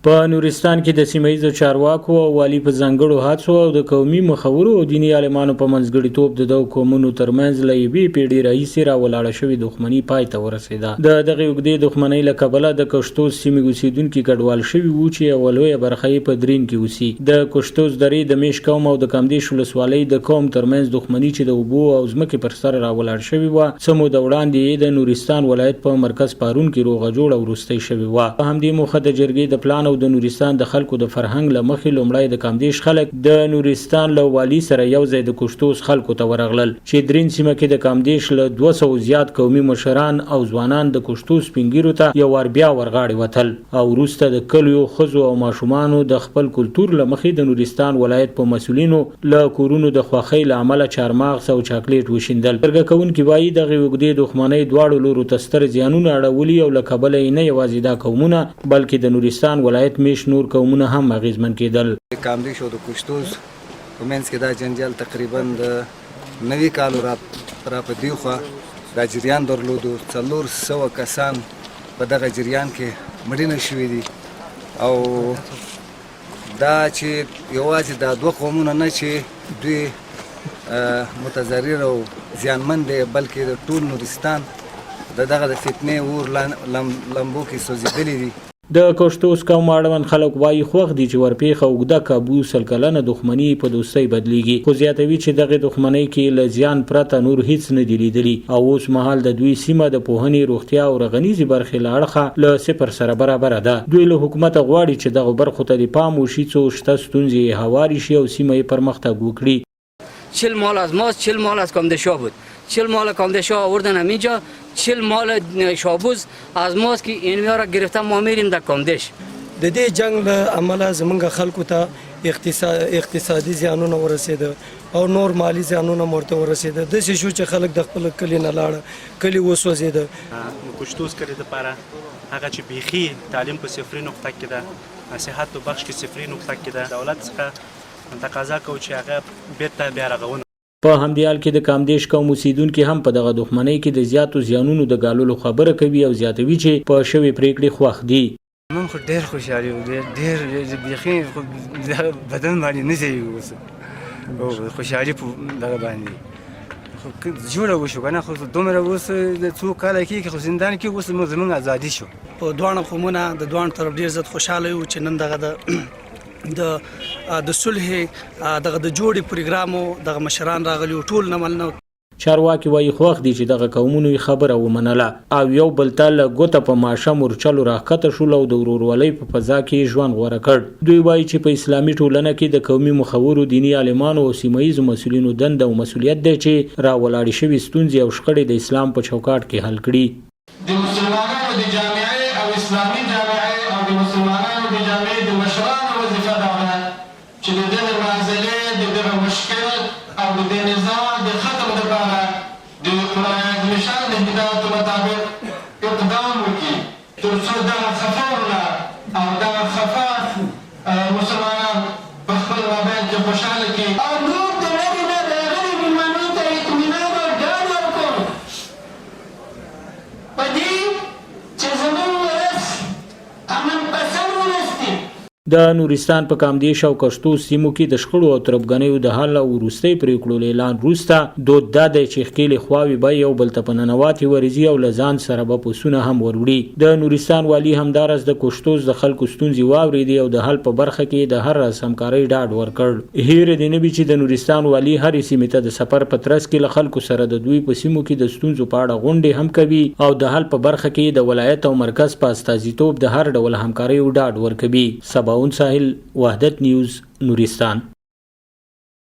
په نورستان کې د سیمه‌ییزو چارواکو او والي په ځانګړو هڅو او د قومي مخورو او دیني عالمانو په منځګړیتوب د دوو قومونو ترمنځ له یوې پیړۍ راهیسې راولاړه شوې دښمني پای ته ورسېده. د دغې اوږدې دښمنۍ له کبله د کشتوز سیمې اوسېدونکي کډوال شوي وو چې یوه لویه برخه یې په درین کې اوسي. د کشتوز درې د میش قوم او د کامدېش ولسوالۍ د قوم ترمنځ دښمني چې د اوبو او ځمکې پر سر راولاړ شوې وه، څه موده وړاندې یې د نورستان ولایت په مرکز پارون کې روغه جوړه وروستۍ شوې وه. په همدې موخه د جرګې د پلان او د نورستان د خلکو د فرهنګ له مخې لومړی د کامدېش خلک د نورستان له والي سره یو ځای د کشتوز خلکو ته ورغلل چې درین سیمه کې د کامدېش له 200 زیات قومي مشران او ځوانان د کشتوز سپینګیرو ته یو وار بیا ورغاړې وتل او وروسته د کلیو ښځو او ماشومانو د خپل کلتور له مخې د نورستان ولایت په مسؤلینو له کورونو د خوښۍ له امله چارمغز او چاکلیټ وشیندل. جرګه کوونکي وایي دغې اوږدې دښمنۍ دواړو لورو ته ستر زیانونه اړولي او له کبله یې نه یوازې دا قومونه بلکې د نورستان ولایت میش نور قومونه هم اغیزمن کېدل. کامدېش او د کشتوز په منځ کې دا جنجال تقریبا د نوي کالو را په دیخوا دا جریان درلودو. 400 کسان په دغه جریان کې مړینه شوي دي او دا چې یوازې دا دوه قومونه نه چې دوی متضرر او زیانمن دي بلکې د ټول نورستان دغه د فتنې اور لمبو کې سوځېدلي دي. د کشتوز قوم اړوند خلک وایي خوښ دي چې ورپېښه اوږده کابو 100 کلنه دښمني په دوستۍ بدلیږي، خو زیاتوي چې دغې دښمنۍ کې له زیان پرته نور هیڅ نه دي لیدلي او اوس مهال د دوی سیمه د پوهنې، روغتیا او رغنیزې برخې له اړخه له 0 سره برابره ده. دوی له حکومته غواړي چې دغو برخو ته د پام وشي څو شته ستونزې هوارې شي او سیمه یې پرمختګ وکړي. 40 مال از ماست، 40 مال از کامدشا بود، 40 مال کامدشا آوردن همینجا، 40 مال شابوز از ماست که اینها را گرفتن ما میریم در کامدش. د دې جنگ له عمله زمونږ خلکو ته اقتصادي زیانونه ورسېده او نور مالی زیانونه ورته ورسېده. داسې شو چې خلک د خپل کلي نه لاړه، کلي وسوځېده. کشتوز کلي دپاره هغه چې بیخي تعلیم په 0 نقطه کې ده، صحت په بخش کې 0 نقطه کې ده، دولت څخه تقاضا کوو چې هغه بیرته بیا رغونه. په همدې حال کې د کامدېش قوم اوسېدونکي هم په دغه دښمنۍ کې د زیاتو زیانونو د ګاللو خبره کوي او زیاتوي چې په شوې پرېکړې خوښ دي. موږ خو ډېر خوشحالي وو، ډېر بیخي بدن باندې نه ځایږي اوس او خوشحالي په دغه باندې خو جوړه وشو که نه، خو دومره اوس د څو کاله کېږي خو زندان کې اوس زموږ ازادي شو. په دواړه قومونه د دواړو طرف ډېر زیات خوشحاله یو چې نن دغه د صلح دغه د جوړې پروګرامو دغه مشران راغلي ټول نه مننه. چارواکي وایي خوښ دي چې دغه قومونو یې خبره ومنله او یو بل ته له ګوته په ماشه مورچلو راښکته شول او د ورورولۍ په فضا کې ژوند غوره کړ. دوی وایي چې په اسلامي ټولنه کې د قومي مخورو، دیني عالمانو او سیمه‌ییزو مسؤلینو دنده او مسؤلیت دی چې راولاړې شوې ستونزې او شخړې د اسلام په چوکاټ کې حل کړي. د مسلمانانو د جامعې او اسلامي جامعې او د مسلمانانو د جامعې د مشرانو وظیفه دا ده چې د دغه معضلې، د دغه مشکل او د دې نظام د ختم لپاره د قرآن مشان د هدایاتو مطابق اقدام وکړي تر څو دغه خفه او دغه خفه مسلمانان په خپل مابین کې خوشحاله کړي او نور د لرې نه د هغې مېلمنو ته اطمینان او ډاډ ورکړو په دې چې زموږ ولس امن پسند ولس دی. د نورستان په کامدېش او کشتوز سیمو کې د شخړو او تربګنیو د حل او وروستۍ پرېکړو له اعلان وروسته دود دا دی چې ښکېلې خواوې به یو بل ته په ننواتې ورځي او له ځان سره به پسونه هم وروړي. د نورستان والي همداراز د کشتوز د خلکو ستونزې واورېدې او د حل په برخه کې د هر راز همکارۍ ډاډ ورکړ. هیره دې نه وي چې د نورستان والي هرې سیمې ته د سفر په ترڅ کې له خلکو سره د دوی په سیمو کې د ستونزو په اړه غونډې هم کوي او د حل په برخه کې د ولایت او مرکز په استازیتوب د هر ډول همکاریو ډاډ ورکوي. سباون ساحل، وحدت نیوز، نورستان.